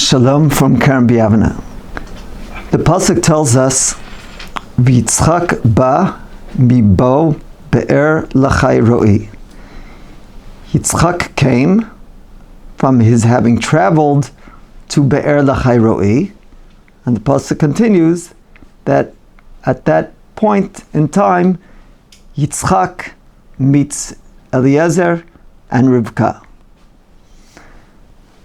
Shalom from Karen Biavana. The pasuk tells us, "V'Yitzchak ba mibo be'er lachai roi." Yitzchak came from his having traveled to be'er lachai roi, and the pasuk continues that at that point in time, Yitzchak meets Eliezer and Rivka.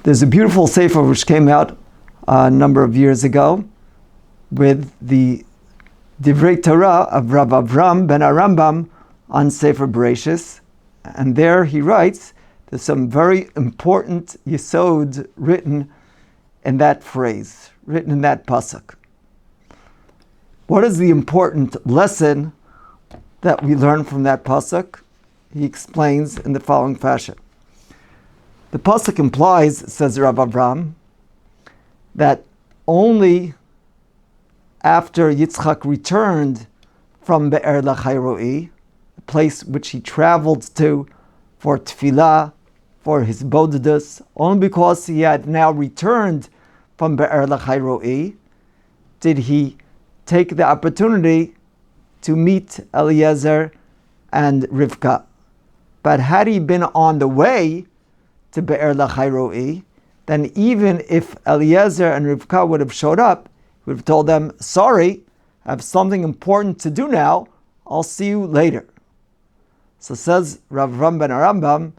There's a beautiful sefer which came out a number of years ago with the Divrei Torah of Rav Avram ben Arambam on Sefer Bereshis, and there he writes there's some very important yesod written in that phrase, written in that pasuk. What is the important lesson that we learn from that pasuk? He explains in the following fashion. The pasuk implies, says Rav Avram, that only after Yitzchak returned from Be'er Lachai Roi, the place which he traveled to for tefillah, for his bodedus, only because he had now returned from Be'er Lachai Roi, did he take the opportunity to meet Eliezer and Rivka. But had he been on the way to Be'er Lachai Roi, then even if Eliezer and Rivka would have showed up, he would have told them, sorry, I have something important to do now, I'll see you later. So says Rav Avram ben Arambam,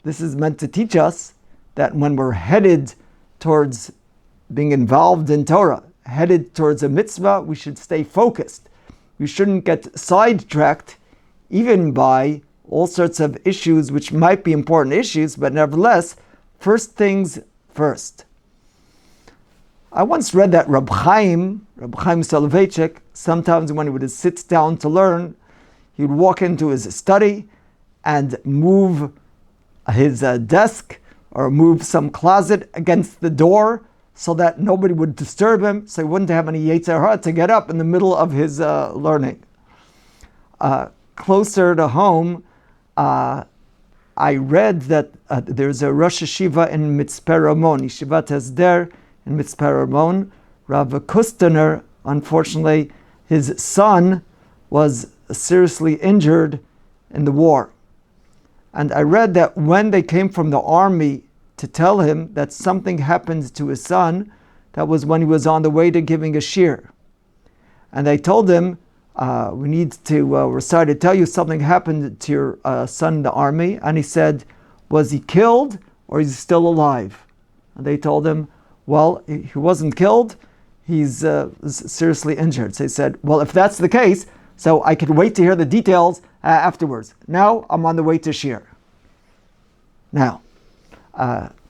this is meant to teach us that when we're headed towards being involved in Torah, headed towards a mitzvah, we should stay focused. We shouldn't get sidetracked even by all sorts of issues which might be important issues, but nevertheless, first things first. I once read that Reb Chaim Soloveitchik, sometimes when he would sit down to learn, he would walk into his study and move his desk or move some closet against the door so that nobody would disturb him, so he wouldn't have any yetzer hara to get up in the middle of his learning. Closer to home, I read that there's a Rosh Yeshiva in Mitzpeh Ramon, Yeshivat Hesder in Mitzpeh Ramon. Rav Kustener, unfortunately, his son was seriously injured in the war. And I read that when they came from the army to tell him that something happened to his son, that was when he was on the way to giving a shir. And they told him, we're sorry to tell you something happened to your son in the army. And he said, was he killed or is he still alive? And they told him, well, he wasn't killed, he's seriously injured. So he said, well, if that's the case, so I could wait to hear the details afterwards. Now I'm on the way to shir. Now,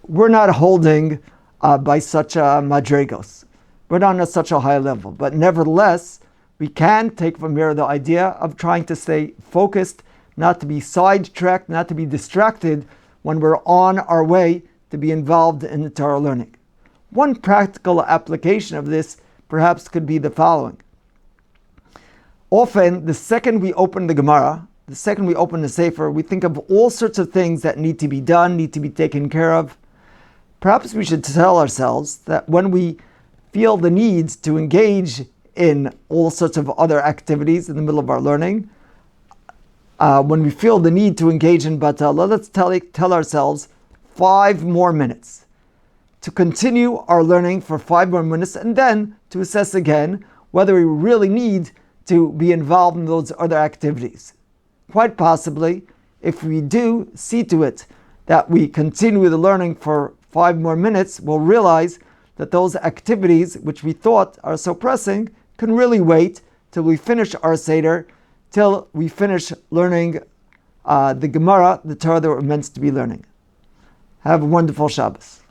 we're not holding by such a madrigos. We're not on such a high level, but nevertheless, we can take from here the idea of trying to stay focused, not to be sidetracked, not to be distracted when we're on our way to be involved in the Torah learning. One practical application of this perhaps could be the following. Often, the second we open the Gemara, the second we open the Sefer, we think of all sorts of things that need to be done, need to be taken care of. Perhaps we should tell ourselves that when we feel the need to engage in all sorts of other activities in the middle of our learning, when we feel the need to engage in Batala, let's tell ourselves 5 more minutes to continue our learning for 5 more minutes, and then to assess again whether we really need to be involved in those other activities. Quite possibly, if we do see to it that we continue the learning for 5 more minutes, we'll realize that those activities which we thought are so pressing can really wait till we finish our Seder, till we finish learning the Gemara, the Torah that we're meant to be learning. Have a wonderful Shabbos.